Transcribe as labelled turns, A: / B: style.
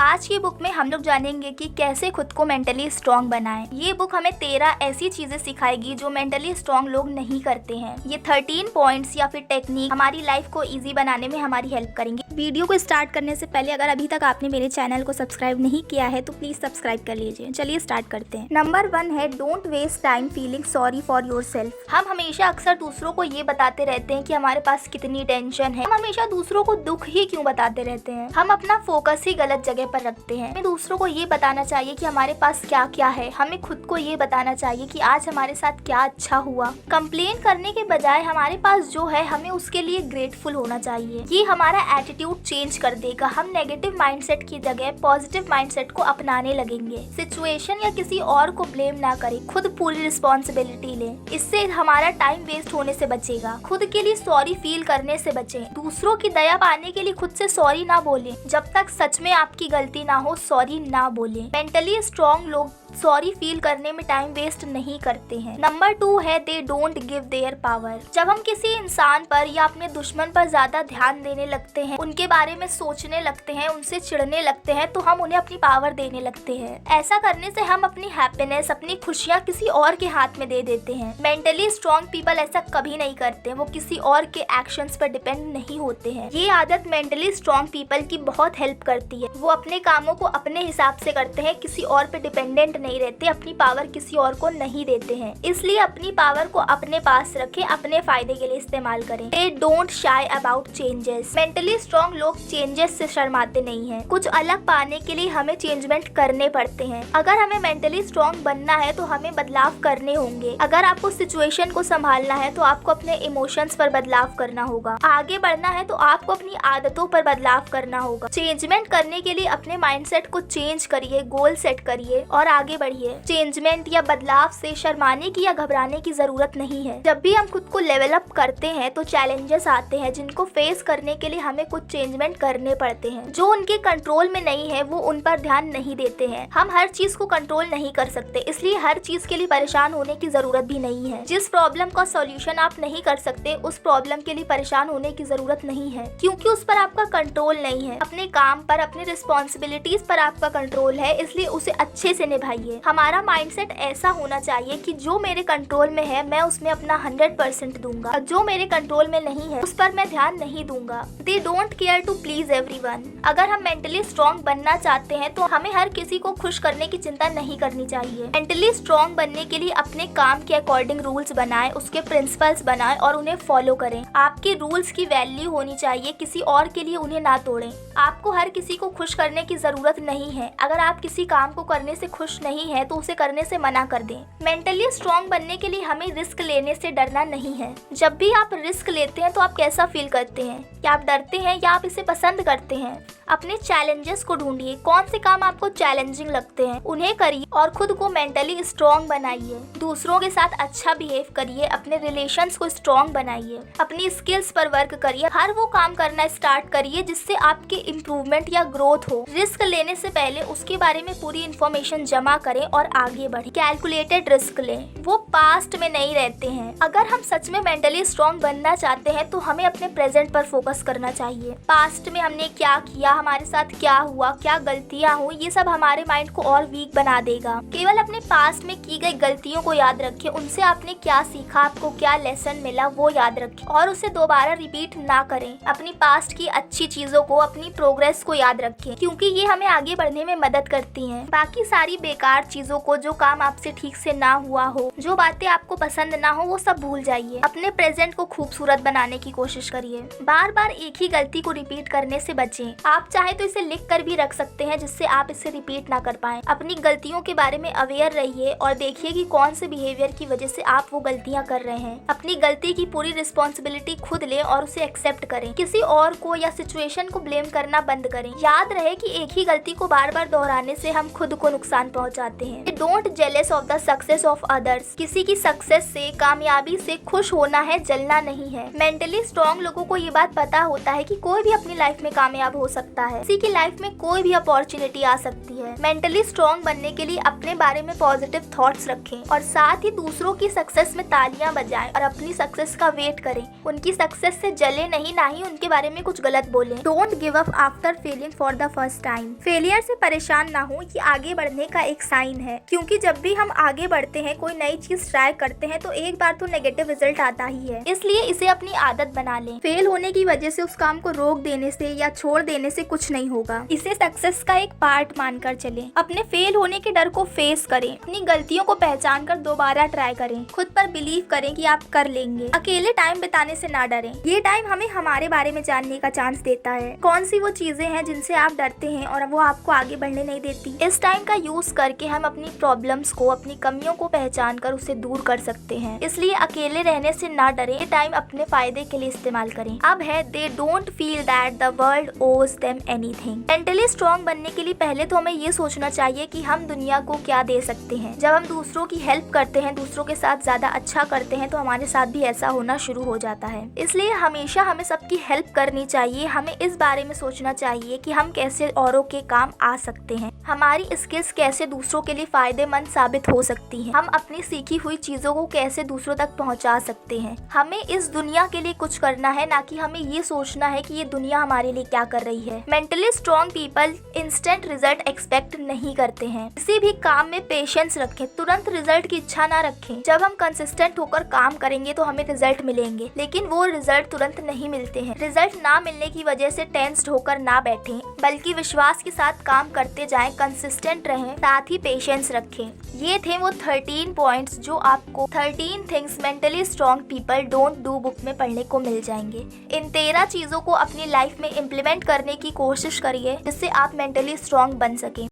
A: आज की बुक में हम लोग जानेंगे कि कैसे खुद को मेंटली स्ट्रॉन्ग बनाएं। ये बुक हमें 13 ऐसी चीजें सिखाएगी जो मेंटली स्ट्रॉन्ग लोग नहीं करते हैं। ये 13 पॉइंट्स या फिर टेक्निक हमारी लाइफ को इजी बनाने में हमारी हेल्प करेंगे। वीडियो को स्टार्ट करने से पहले अगर अभी तक आपने मेरे चैनल को सब्सक्राइब नहीं किया है तो प्लीज सब्सक्राइब कर लीजिए। चलिए स्टार्ट करते हैं। नंबर 1 है don't waste time feeling sorry for yourself. हम हमेशा अक्सर दूसरों को ये बताते रहते हैं कि हमारे पास कितनी टेंशन है। हम हमेशा दूसरों को दुख ही क्यों बताते रहते हैं। हम अपना फोकस ही गलत जगह पर रखते हैं। हमें दूसरों को ये बताना चाहिए कि हमारे पास क्या क्या है। हमें खुद को ये बताना चाहिए कि आज हमारे साथ क्या अच्छा हुआ। कंप्लेन करने के बजाय हमारे पास जो है हमें उसके लिए ग्रेटफुल होना चाहिए। ये हमारा एटीट्यूड चेंज कर देगा। हम नेगेटिव माइंडसेट की जगह पॉजिटिव माइंडसेट को अपनाने लगेंगे। सिचुएशन या किसी और को ब्लेम ना करें, खुद पूरी रिस्पॉन्सिबिलिटी लें। इससे हमारा टाइम वेस्ट होने से बचेगा। खुद के लिए सॉरी फील करने से बचें। दूसरों की दया पाने के लिए खुद से सॉरी ना बोलें। जब तक सच में आपकी गलती ना हो सॉरी ना बोलें। मेंटली स्ट्रॉन्ग लोग सॉरी फील करने में टाइम वेस्ट नहीं करते हैं। नंबर 2 है they don't give their power. जब हम किसी इंसान पर या अपने दुश्मन पर ज्यादा ध्यान देने लगते हैं, उनके बारे में सोचने लगते हैं, उनसे चिढ़ने लगते हैं तो हम उन्हें अपनी पावर देने लगते हैं। ऐसा करने से हम अपनी हैप्पीनेस, अपनी खुशियाँ किसी और के हाथ में दे देते हैं। मेंटली स्ट्रॉन्ग पीपल ऐसा कभी नहीं करते। वो किसी और के एक्शंस पर डिपेंड नहीं होते हैं। ये आदत मेंटली स्ट्रॉन्ग पीपल की बहुत हेल्प करती है। वो अपने कामों को अपने हिसाब से करते हैं, किसी और पे डिपेंडेंट नहीं रहते, अपनी पावर किसी और को नहीं देते हैं। इसलिए अपनी पावर को अपने पास रखें, अपने फायदे के लिए इस्तेमाल करें। They don't shy about changes। Mentally strong लोग चेंजेस से शर्माते नहीं हैं। कुछ अलग पाने के लिए हमें चेंजमेंट करने पड़ते हैं। अगर हमें मेंटली स्ट्रॉन्ग बनना है तो हमें बदलाव करने होंगे। अगर आपको सिचुएशन को संभालना है तो आपको अपने इमोशंस पर बदलाव करना होगा। आगे बढ़ना है तो आपको अपनी आदतों पर बदलाव करना होगा। चेंजमेंट करने के लिए अपने माइंडसेट को चेंज करिए, गोल सेट करिए और आगे बढ़िए। चेंजमेंट या बदलाव से शर्माने की या घबराने की जरूरत नहीं है। जब भी हम खुद को लेवल अप करते हैं तो चैलेंजेस आते हैं जिनको फेस करने के लिए हमें कुछ चेंजमेंट करने पड़ते हैं। जो उनके कंट्रोल में नहीं है वो उन पर ध्यान नहीं देते हैं। हम हर चीज को कंट्रोल नहीं कर सकते, इसलिए हर चीज के लिए परेशान होने की जरूरत भी नहीं है। जिस प्रॉब्लम का सॉल्यूशन आप नहीं कर सकते उस प्रॉब्लम के लिए परेशान होने की जरूरत नहीं है, क्योंकि उस पर आपका कंट्रोल नहीं है। अपने काम पर, अपनी रिस्पॉन्सिबिलिटीज पर आपका कंट्रोल है, इसलिए उसे अच्छे से निभाइए। हमारा माइंडसेट ऐसा होना चाहिए कि जो मेरे कंट्रोल में है मैं उसमें अपना 100% दूंगा और जो मेरे कंट्रोल में नहीं है उस पर मैं ध्यान नहीं दूंगा। They don't care to please everyone. अगर हम मेंटली स्ट्रॉन्ग बनना चाहते हैं तो हमें हर किसी को खुश करने की चिंता नहीं करनी चाहिए। मेंटली स्ट्रॉन्ग बनने के लिए अपने काम के अकॉर्डिंग रूल्स बनाएं, उसके प्रिंसिपल्स बनाएं और उन्हें फॉलो करें। आपके रूल्स की वैल्यू होनी चाहिए, किसी और के लिए उन्हें ना तोड़ें। आपको हर किसी को खुश करने की जरूरत नहीं है। अगर आप किसी काम को करने से खुश नहीं है तो उसे करने से मना कर दें। मेंटली स्ट्रॉन्ग बनने के लिए हमें रिस्क लेने से डरना नहीं है। जब भी आप रिस्क लेते हैं तो आप कैसा फील करते हैं? क्या आप डरते हैं या आप इसे पसंद करते हैं? अपने चैलेंजेस को ढूंढिए। कौन से काम आपको चैलेंजिंग लगते हैं उन्हें करिए और खुद को मेंटली स्ट्रॉन्ग बनाइए। दूसरों के साथ अच्छा बिहेव करिए, अपने रिलेशंस को स्ट्रॉन्ग बनाइए, अपनी स्किल्स पर वर्क करिए। हर वो काम करना स्टार्ट करिए जिससे आपके इम्प्रूवमेंट या ग्रोथ हो। रिस्क लेने से पहले उसके बारे में पूरी इन्फॉर्मेशन जमा करें और आगे बढ़े। कैलकुलेटेड रिस्क लें, वो पास्ट में नहीं रहते हैं। अगर हम सच में मेंटली स्ट्रॉन्ग बनना चाहते हैं तो हमें अपने प्रेजेंट पर फोकस करना चाहिए। पास्ट में हमने क्या किया, हमारे साथ क्या हुआ, क्या गलतियां हुई, ये सब हमारे माइंड को और वीक बना देगा। केवल अपने पास्ट में की गई गलतियों को याद रखें, उनसे आपने क्या सीखा, आपको क्या लेसन मिला वो याद रखें और उसे दोबारा रिपीट ना करें। अपनी पास्ट की अच्छी चीजों को, अपनी प्रोग्रेस को याद रखें क्योंकि ये हमें आगे बढ़ने में मदद करती हैं। बाकी सारी बेकार चीजों को, जो काम आपसे ठीक से ना हुआ हो, जो बातें आपको पसंद ना हो, वो सब भूल जाइए। अपने प्रेजेंट को खूबसूरत बनाने की कोशिश करिए। बार बार एक ही गलती को रिपीट करने से बचें। आप चाहे तो इसे लिख कर भी रख सकते हैं जिससे आप इसे रिपीट ना कर पाएं। अपनी गलतियों के बारे में अवेयर रहिए और देखिए कि कौन से बिहेवियर की वजह से आप वो गलतियां कर रहे हैं। अपनी गलती की पूरी रिस्पॉन्सिबिलिटी खुद लें और उसे एक्सेप्ट करें। किसी और को या सिचुएशन को ब्लेम करना बंद करें। याद रहे कि एक ही गलती को बार बार दोहराने से हम खुद को नुकसान पहुंचाते हैं। Don't jealous of the success of others. किसी की सक्सेस से, कामयाबी से खुश होना है, जलना नहीं है। मेंटली स्ट्रॉन्ग लोगों को ये बात पता होता है कि कोई भी अपनी लाइफ में कामयाब हो सकता है। किसी की लाइफ में कोई भी अपॉर्चुनिटी आ सकती है। मेंटली स्ट्रॉन्ग बनने के लिए अपने बारे में पॉजिटिव थॉट्स रखें और साथ ही दूसरों की सक्सेस में तालियां बजाएं और अपनी सक्सेस का वेट करें। उनकी सक्सेस से जले नहीं, ना ही उनके बारे में कुछ गलत बोलें। Don't give up after failing for the first first time. Failure से परेशान ना हो, ये आगे बढ़ने का एक साइन है, क्योंकि जब भी हम आगे बढ़ते हैं, कोई नई चीज ट्राई करते हैं, तो एक बार तो नेगेटिव रिजल्ट आता ही है। इसलिए इसे अपनी आदत बना लें। फेल होने की वजह से उस काम को रोक देने से या छोड़ देने से कुछ नहीं होगा। इसे सक्सेस का एक पार्ट मानकर चलें। अपने फेल होने के डर को फेस करें, अपनी गलतियों को पहचान कर दोबारा ट्राई करें, खुद पर बिलीव करें कि आप कर लेंगे। अकेले टाइम बिताने से ना डरें। ये टाइम हमें हमारे बारे में जानने का चांस देता है। कौन सी वो चीजें हैं जिनसे आप डरते हैं और वो आपको आगे बढ़ने नहीं देती। इस टाइम का यूज करके हम अपनी प्रॉब्लम्स को, अपनी कमियों को पहचान कर उसे दूर कर सकते हैं। इसलिए अकेले रहने से ना डरें, ये टाइम अपने फायदे के लिए इस्तेमाल करें। अब है they don't feel that the world ओज देम एनीथिंग। मेंटली स्ट्रॉन्ग बनने के लिए पहले तो हमें ये सोचना चाहिए कि हम दुनिया को क्या दे सकते हैं। जब हम दूसरों की हेल्प करते हैं, दूसरों के साथ ज्यादा अच्छा करते हैं, तो हमारे साथ भी ऐसा होना शुरू हो जाता है। इसलिए हमेशा हमें सबकी हेल्प करनी चाहिए। हमें इस बारे में सोचना चाहिए कि हम कैसे औरों के काम आ सकते हैं, हमारी स्किल्स कैसे दूसरों के लिए फायदेमंद साबित हो सकती हैं, हम अपनी सीखी हुई चीजों को कैसे दूसरों तक पहुंचा सकते हैं। हमें इस दुनिया के लिए कुछ करना है, ना कि हमें ये सोचना है कि ये दुनिया हमारे लिए क्या कर रही है। Mentally strong people instant result expect नहीं करते हैं। किसी भी काम में पेशेंस रखें, तुरंत रिजल्ट की इच्छा ना रखें। जब हम कंसिस्टेंट होकर काम करेंगे तो हमें रिजल्ट मिलेंगे, लेकिन वो रिजल्ट तुरंत नहीं मिलते हैं। रिजल्ट ना मिलने की वजह से टेंस्ड होकर ना बैठें, बल्कि विश्वास के साथ काम करते जाएं, कंसिस्टेंट रहें, साथ ही पेशेंस रखें। ये थे वो 13 पॉइंट्स जो आपको 13 things mentally strong people don't do book में पढ़ने को मिल जाएंगे। इन 13 चीजों को अपनी लाइफ में इम्प्लीमेंट करने की कोशिश करिए, जिससे आप मेंटली स्ट्रॉन्ग बन सकें।